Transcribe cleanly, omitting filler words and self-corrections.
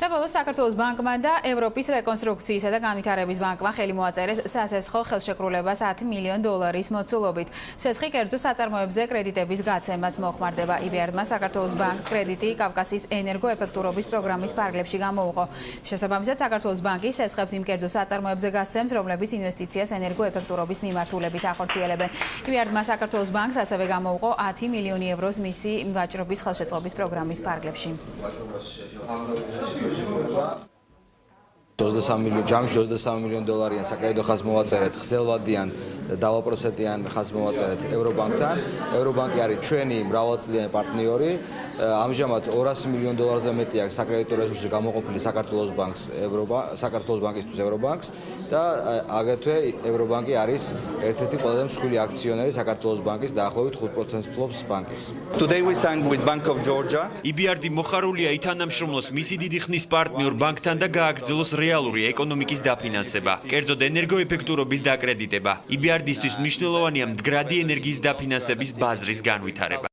Საბოლოო საქართველოს ბანკმა და ევროპის რეკონსტრუქციისა და განვითარების ბანკმა ხელი მოაწერეს სასესხო ხელშეკრულებას 10 მილიონ დოლარის მოცულობით. შესხი კერძო საწარმოებზე კრედიტების გაცემას მოხმარდება. IBRD-მა საქართველოს ბანკ კრედიტი კავკასიის ენერგოეფექტურობის პროგრამის ფარგლებში გამოუყო. შესაბამისად, საქართველოს ბანკი სესხებს იმ კერძო საწარმოებზე გასცემს, რომლებიც ინვესტიციას ენერგოეფექტურობის მიმართულებით ახორციელებენ. IBRD-მა საქართველოს ბანკს ასევე გამოუყო 10 მილიონი ევროს მისი ვაჭრობის ხელშეწყობის პროგრამის ფარგლებში. 23 მილიონ დოლარიან საკრედიტო ხაზს მოვაწერეთ გრძელვადიან დავაპროცენტიან ხაზს მოვაწერეთ ევრობანკთან. ევრობანკი არის ჩვენი მრავალწლიანი პარტნიორი. ამჟამად 200 მილიონ დოლარზე მეტი აქვს საკრედიტო რესურსი გამოყოფილი საქართველოს ბანკისთვის ევრობანკს და აგრეთვე ევრობანკი არის ერთ-ერთი ყველაზე მსხვილი აქციონერი საქართველოს ბანკის დაახლოებით 5%-ს ფლობს ბანკის. Today we signed with Bank of Georgia. IBRD მოხარულია ითანამშრომლოს მისი დიდი ხნის პარტნიორ ბანკთან და გააგრძელოს რეალური ეკონომიკის დაფინანსება, კერძოდ ენერგოეფექტურობის დაკრედიტება. IBRD-ისთვის მნიშვნელოვანია მდგრადი ენერგიის დაფინანსების ბაზრის განვითარება.